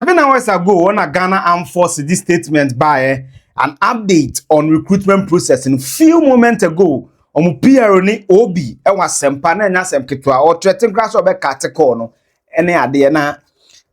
7 hours ago, on a Ghana Armed Forces, this statement by an update on recruitment process. In few moments ago, PRO ni Obi, Asempa na Asem Kitwa, or threatening grass or Kateko, no, any idea na.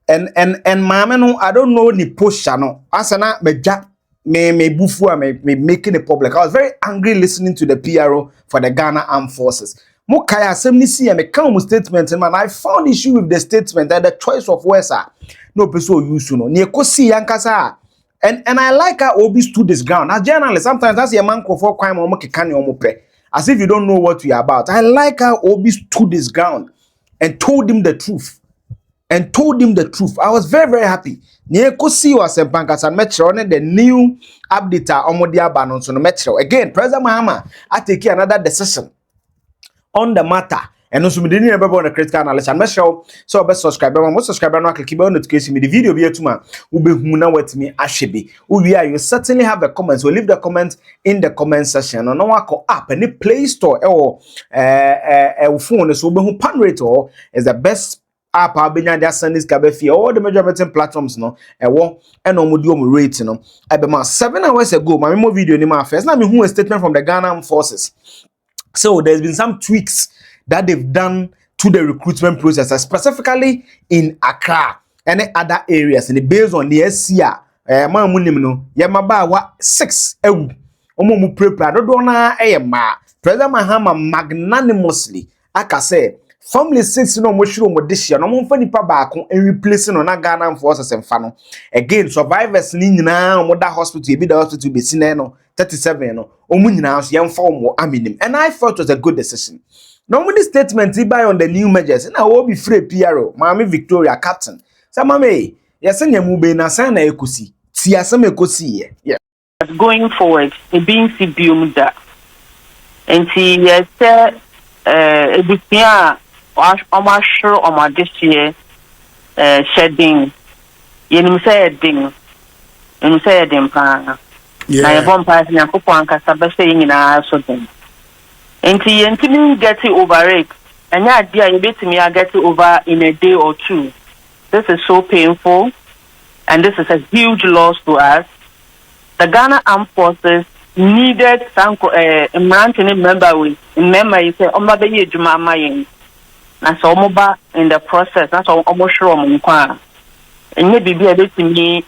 And mama no, I don't know ni post channel. Asana me jack me bufu me making it public. I was very angry listening to the PRO for the Ghana Armed Forces. Mo kaya semni see me come statement man. I found issue with the statement that the choice of words are no person use no. Ni ekosi yankasa. And I like how Obi stood his ground. As journalists, sometimes that's a man for crime or as if you don't know what we are about. I like how Obi stood his ground and told him the truth. I was very, very happy. Niekosi was a bankers and metro on the new update on Modia Banon on metro. Again, President Mahama, I take another decision on the matter. And also, we didn't remember on the critical analysis. And make sure so best subscriber, most subscriber no click on notification. Me the video be to man. Ube huna with me ashebi. You certainly have the comments. We'll leave the comments in the comment section. And now go app and the Play Store or phone. So ube hu Panrator is the best app. I've been there sending this all the major betting platforms no. And no rate no. I be 7 hours ago. My more video in my first. Now me who a statement from the Ghana Armed Forces. So there's been some tweaks that they've done to the recruitment process, specifically in Accra and other areas. And based on the SCA, Yamaba 6 Omo prepare President Mahama magnanimously, aka say, family 6 no mushroom this year, no more funny back and replacing on a Ghana Forces and Fano. Again, survivors need now, mother hospital, be the hospital be seen 37 no, Omunina, young form or aminim. And I thought it was a good decision. Normally statement buy on the new measures and I will be free PRO, Mami Victoria Captain. So mame, yes, and mube na sana ekusi. Tia some ekusi. Yeah. Going forward, it being CBUM da. And see yes ebusua o sure o ma this year shedding. Yenum say ding. Yenum say dem pa. Yeah. Na yebon pass na popo ankasa be say nyina so dem. And you get it over it. And yeah, dear, you bet me I get it over in a day or two. This is so painful, and this is a huge loss to us. The Ghana Armed Forces needed some member with remember you say Omba Juma Mayin. That's Omoba in the process. That's almost sure and maybe be a bit to me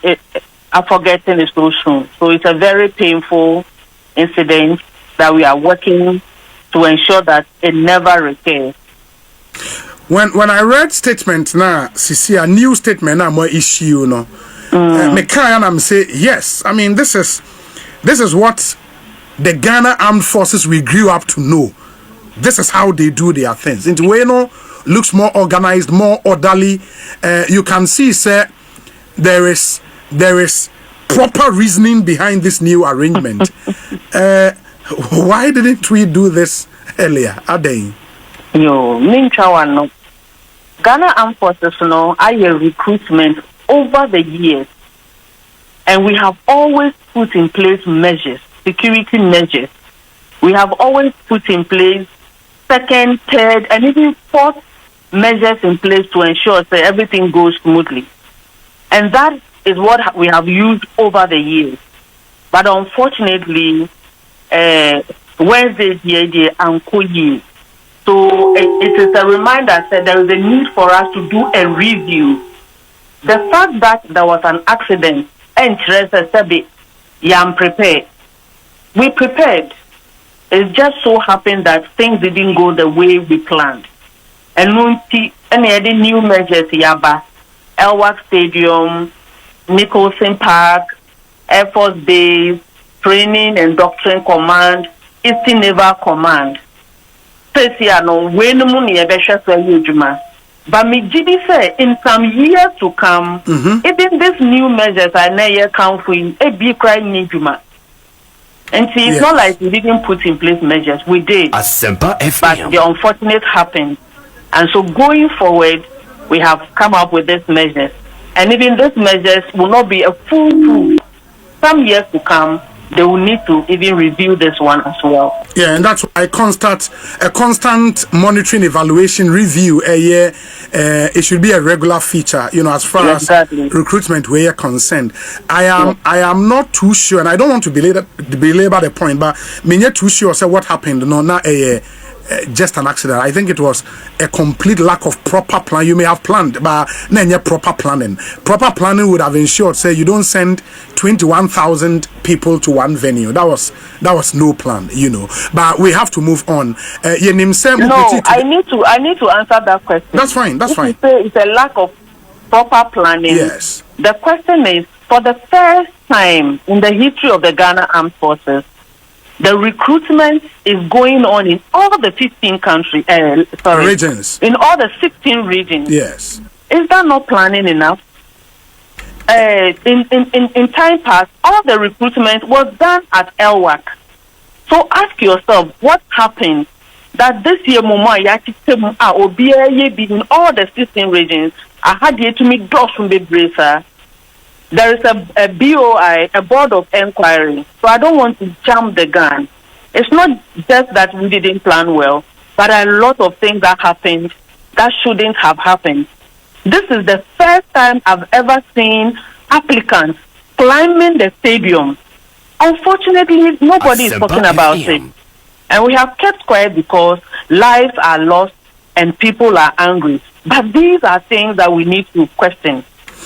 I'm forgetting it so soon. So it's a very painful incident that we are working to ensure that it never recurs. When I read statement now, Sisi, a new statement now more issue, no. Me can I'm say yes. I mean this is what the Ghana Armed Forces we grew up to know. This is how they do their things. Into Weno looks more organized, more orderly. You can see, sir, there is proper reasoning behind this new arrangement. Why didn't we do this earlier? Adain? Yo, no. Ghana Armed Forces no, I recruitment over the years, and we have always put in place measures, security measures. We have always put in place second, third, and even fourth measures in place to ensure that everything goes smoothly. And that is what we have used over the years. But unfortunately, Wednesday, the Ankoyi. So it is a reminder that there is a need for us to do a review. The fact that there was an accident and I'm prepared. We prepared. It just so happened that things didn't go the way we planned. And any new measures, Yaba, Elwak Stadium, Nicholson Park, Air Force Base, Training and Doctrine Command, Eastern Naval Command. But me say in some years to come, even these new measures I never count for a big crime in Juma. And see, it's not like we didn't put in place measures. We did. Asempa FM. But the unfortunate happened. And so going forward, we have come up with these measures. And even these measures will not be a foolproof. Some years to come, they will need to even review this one as well. Yeah, and that's why a constant monitoring, evaluation, review a year. It should be a regular feature, as far as recruitment we are concerned. I am not too sure, and I don't want to belabor the point, but me not too sure. Say what happened? No, not just an accident. I think it was a complete lack of proper plan. You may have planned, but not proper planning. Proper planning would have ensured, say, you don't send 21,000 people to one venue. That was no plan, But we have to move on. No, I need to answer that question. That's fine. That's fine. It's a lack of proper planning. Yes. The question is, for the first time in the history of the Ghana Armed Forces, the recruitment is going on in all the 15 countries. Regions. In all the 16 regions. Yes. Is that not planning enough? In time past, all the recruitment was done at LWAC. So ask yourself, what happened that this year, in all the 16 regions, I had yet to meet those from the bracer. There is a BOI, a board of inquiry. So I don't want to jump the gun. It's not just that we didn't plan well, but a lot of things that happened that shouldn't have happened. This is the first time I've ever seen applicants climbing the stadium. Unfortunately, nobody is talking about it. And we have kept quiet because lives are lost and people are angry. But these are things that we need to question.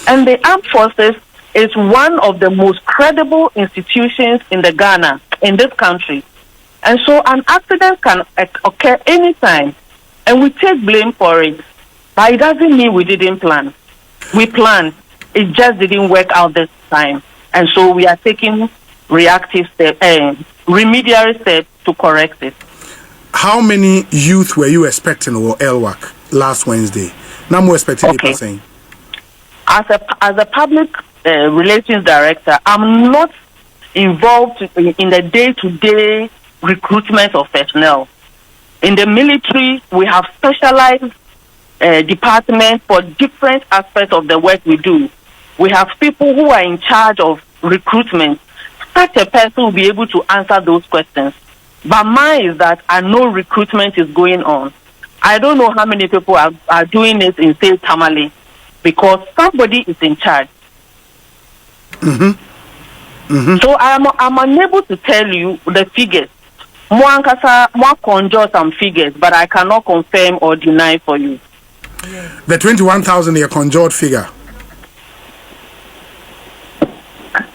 And the armed forces is one of the most credible institutions in this country. And so an accident can occur anytime, and we take blame for it. But it doesn't mean we didn't plan. We planned. It just didn't work out this time. And so we are taking reactive steps, remedial steps to correct it. How many youth were you expecting or LWAC last Wednesday? Now more expecting people saying. As a public relations director, I'm not involved in the day-to-day recruitment of personnel. In the military, we have specialized departments for different aspects of the work we do. We have people who are in charge of recruitment. Such a person will be able to answer those questions. But mine is that I know recruitment is going on. I don't know how many people are doing it in, say, Tamale, because somebody is in charge. So I'm unable to tell you the figures. More conjure some figures, but I cannot confirm or deny for you. The 21,000 a conjured figure.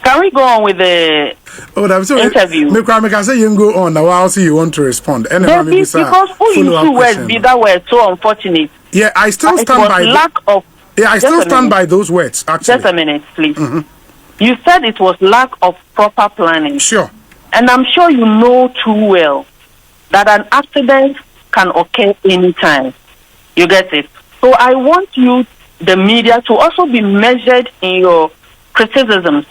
Can we go on with the interview? I can say you can go on. Now I'll see you want to respond. Because who you two words be that were so unfortunate. Yeah, I still stand by I still stand by those words, actually. Just a minute, please. You said it was lack of proper planning. Sure. And I'm sure you know too well that an accident can occur anytime. You get it? So I want you, the media, to also be measured in your criticisms.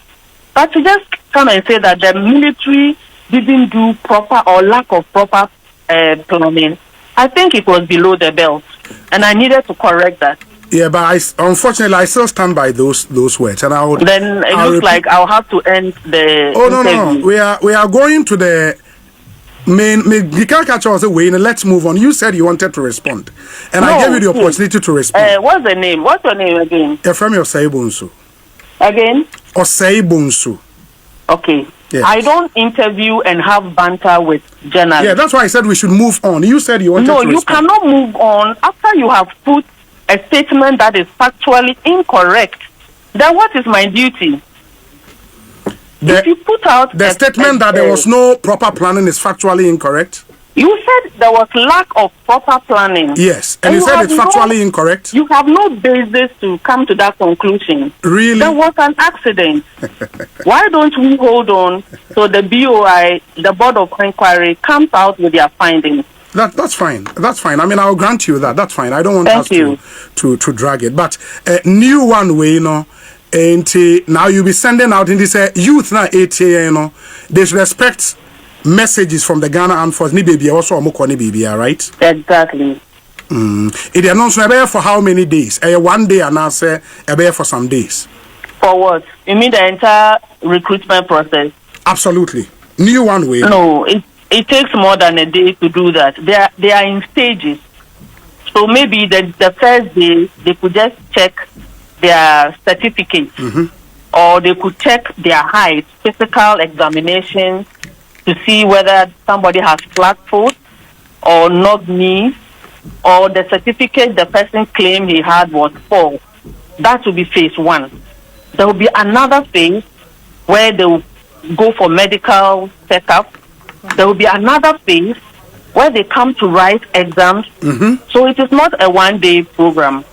But to just come and say that the military didn't do proper or lack of proper planning, I think it was below the belt. And I needed to correct that. Yeah, but unfortunately, I still stand by those words, and Then it looks like I'll have to end the. Oh no! We are going to the main. You can't catch us away. Let's move on. You said you wanted to respond, and I gave you the opportunity to respond. What's the name? What's your name again? From Osei Bonsu. Again? Osei Bonsu. Okay. Yes. I don't interview and have banter with journalists. Yeah, that's why I said we should move on. You said you wanted to respond. No, you cannot move on after you have put a statement that is factually incorrect. Then what is my duty? If you put out the statement that there was no proper planning is factually incorrect. You said there was lack of proper planning. Yes, and you said it's factually incorrect. You have no basis to come to that conclusion. Really? There was an accident. Why don't we hold on so the BOI, the Board of Inquiry, comes out with their findings? That's fine. That's fine. I mean, I'll grant you that. That's fine. I don't want us to drag it. But new one way, and now you'll be sending out in this youth now 8 years, they should expect messages from the Ghana Armed Forces. Ni baby also ni baby, right? Exactly. It announced for how many days? 1 day and now say for some days. For what? You mean the entire recruitment process? Absolutely. New one way. No, it takes more than a day to do that. They are in stages. So maybe the first day they could just check their certificate, or they could check their height, physical examination to see whether somebody has flat foot or knock knees, or the certificate the person claimed he had was false. That will be phase 1. There will be another phase where they will go for medical checkup. There will be another phase where they come to write exams. So it is not a one-day program.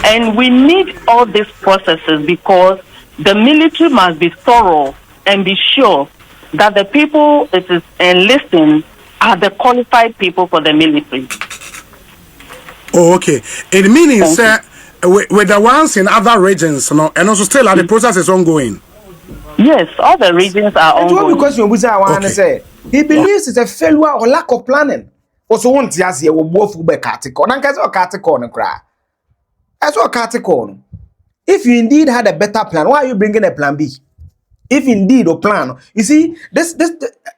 And we need all these processes because the military must be thorough and be sure that the people it is enlisting are the qualified people for the military. Oh, okay. It means with the ones in other regions, no, and also still the process is ongoing. Yes, all the regions are ongoing. Because you want to say he believes it's a failure or lack of planning. Also, want to ask you, what will be catechon? And that's what catechon cry. That's what catechon. If you indeed had a better plan, why are you bringing a plan B? If indeed a plan, you see,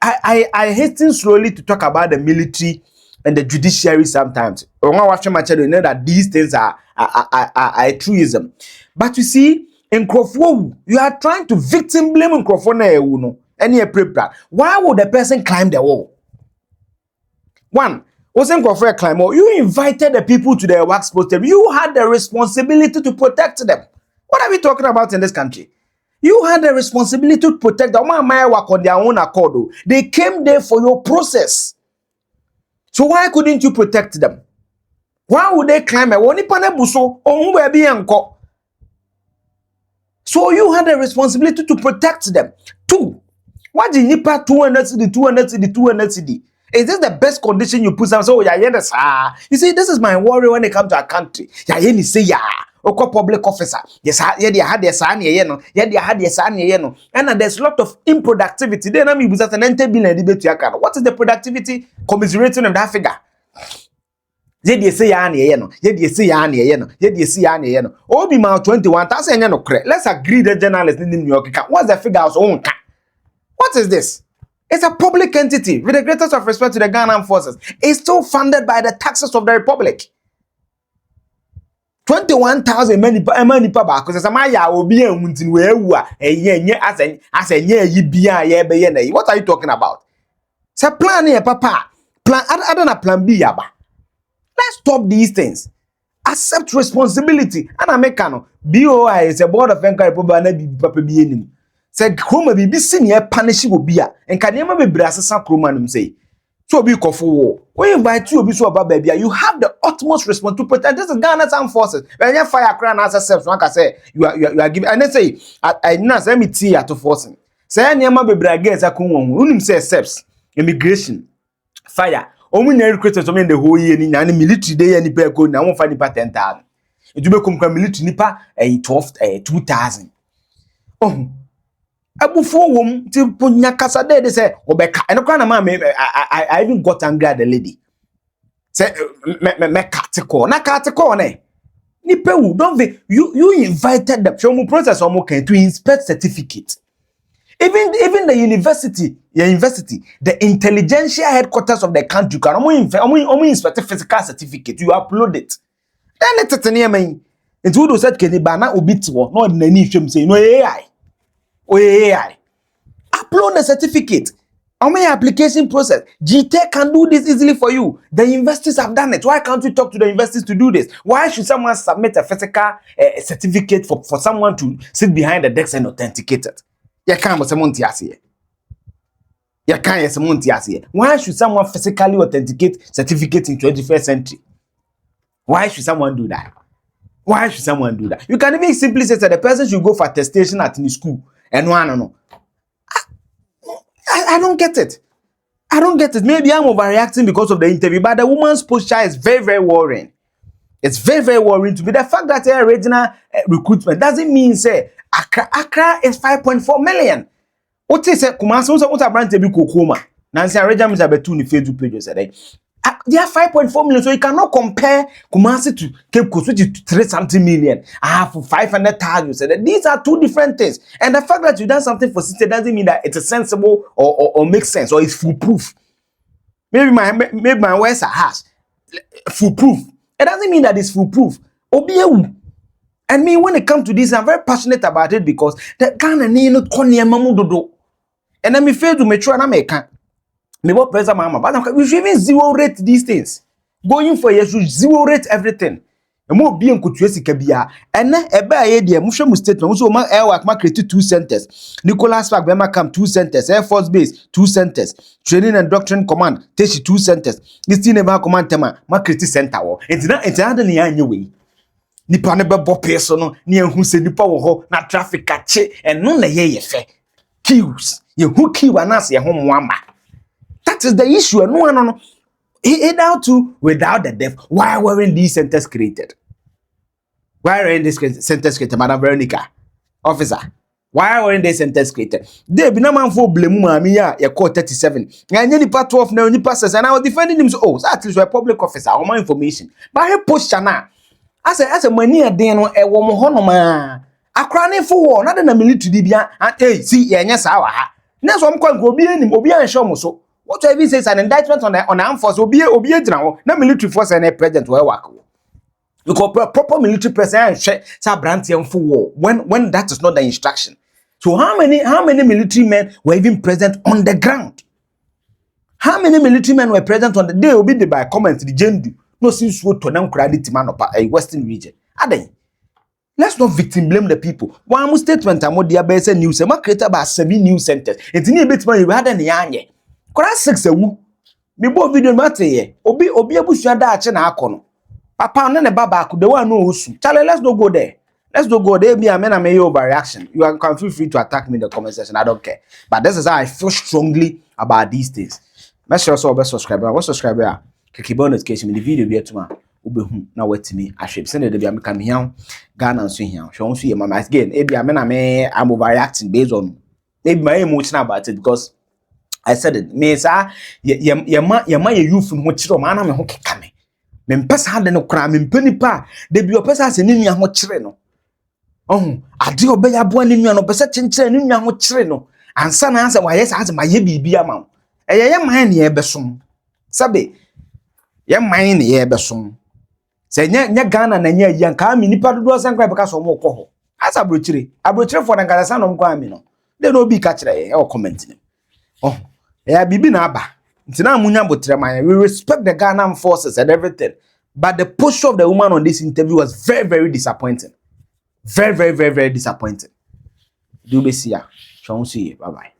I hasten slowly to talk about the military and the judiciary sometimes. When I watch my channel, you know that these things are truism. But you see, in Crawford, you are trying to victim blame in Crawford. Any plan. Why would the person climb the wall? One, wasn't Crawford climb wall. You invited the people to their work post. You had the responsibility to protect them. What are we talking about in this country? You had the responsibility to protect them. Work on their own accord. They came there for your process. So why couldn't you protect them? Why would they climb a wall? So you had a responsibility to protect them. 2. What did you pay 200 cedi? Is this the best condition you put them? So you see, this is my worry when it comes to a country. Say public officer. Yes, had their son, and there's a lot of improductivity. Then I mean, with an billion debate. What is the productivity commiserating of that figure? Let's agree the journalist in New York. What's the figure? What is this? It's a public entity with the greatest of respect to the Ghana Armed Forces. It's still funded by the taxes of the Republic. 21,000 many back because Samaya will be a mountain where you are as a year you be a. What are you talking about? It's a plan here, Papa. Plan other than plan B, Yaba. Let's stop these things. Accept responsibility. And Americano, BOI is a board of inquiry, Papa be in. Say, Chroma be senior punishable beer, and can never be brasses and Chromanum say. So be for war. We invite you to be so about baby. You have the utmost responsibility to protect. This is Ghana's armed forces. When you fire crown as a self, like I say, you are giving. And they say, I know, let me see at forcing. Say, any man be braggers, I come say steps, immigration, fire. Only recruiters to the whole year in any military day, any bear go now, 5 nipa 10,000. It will become military nipa 2,000. Oh. Before wom till punya kasa they say obeka and I even got angry at the lady. Say me catecall na catecall ne nipa wu don't you invited the show process to inspect certificate. Even the university, the intelligentsia headquarters of the country can inspect physical certificate. You upload it. Then let it near me. It would said Kenibana obitwo no nani hwem say no AI. AI. Upload the certificate. On my application process, GTech can do this easily for you. The universities have done it. Why can't you talk to the universities to do this? Why should someone submit a physical certificate for someone to sit behind the desk and authenticate it? Why should someone physically authenticate certificate in 21st century? Why should someone do that? Why should someone do that? You can even simply say that the person should go for attestation at the school. And no. I don't get it. I don't get it. Maybe I'm overreacting because of the interview, but the woman's posture is very, very worrying. It's very, very worrying to me. The fact that regional recruitment doesn't mean say Accra is 5.4 million. What is it? Kumasi what a brand to be Kokoma. Nancy regional is about 2 Facebook pages a day. They are 5.4 million, so you cannot compare Kumasi to Cape Coast, which is 3-something million. I have 500,000. So these are two different things. And the fact that you done something for city doesn't mean that it's sensible or makes sense or it's foolproof. Maybe my words are harsh. Foolproof. It doesn't mean that it's foolproof. Obiyewu. And me, when it comes to this, I'm very passionate about it because the Ghana need not konya mamudodo. And then me fail to mature and I can't. Me what pressure Mahama, but we should even zero rate these things. Going for years, you zero rate everything. And more being kutuesi kabia. And then ebe idea, mushe statement. So my air work, my create 2 centers. Nicholas Park, Bema Camp 2 centers. Air Force Base 2 centers. Training and Doctrine Command, Teshi 2 centers. This thing never command tema, my create center. It's not any anyway. Nipa ne bebo peso no, ni ehun se nipa wo ho na traffic kache and no na ye fe. Queues. Ye who queue anas ye ho mwamba. That is the issue. No. Either to without the death. Why weren't these centers created? Why weren't these centers created, Madam Veronica? Officer, why weren't they centers created? They be no man for blame Mamiya, your call 37. And any part 12 now, any passes, and I was defending him. So, oh, at least a public officer or more information. But I post now. As a money a day no a woman honoma. A crying for war, not in a military dibia, and hey, see, yes, our. Next one can go be any Mobia and Shomo so. What I says an indictment on the armed force will be now, no military force and a president will work. Because proper military president say brantian for war when that is not the instruction. So how many military men were even present on the ground? How many military men were present on the day will be the by comment the gendu no since what to them credit man of a western region. Are they? Let's not victim blame the people. One statement I'm dear base news and created by 7 news centers. It's in a bit money rather than yanye. Kora 6 ewu. Me bo video mate ye. Obi abusua da ache na akono. Papa na ne baba aku the one no usu. Charlie, let's not go there. Let's not go there. Be a man may overreaction. You can feel free to attack me in the comment section. I don't care. But this is how I feel strongly about these things. Make sure you subscribe. What subscriber? Click on notification in the video be tomorrow. Ube na wait me. I should send it to be am come here. Ghana and swing here. Show you mama again. Maybe I'm overreacting based on maybe my emotion about it because I said it. Me sa yama youth from ho chiro mana me ho keka me. Me mpesa hade no kra me mpani pa de bi opesa se ni nua ho chire no. Ade obeya bo ani nua no pesa chenchire ni nua ho chire no. Ansa na ansa wa yes ase ma ye bibi ama. Ye man ne ye besom. Sabe ye man ne ye besom. Se nya Ghana na nya yan ka mi nipa dodo sankra beka so mo ko ho. Asa abrochire for na ngasa no mko ami no. De no bi ka chire ye o comment ni. Yeah, bibi na aba. Ntina amunya botrema. We respect the Ghana forces and everything. But the posture of the woman on this interview was very, very disappointing. Very, very, very, very disappointing. Do be see ya. Bye bye.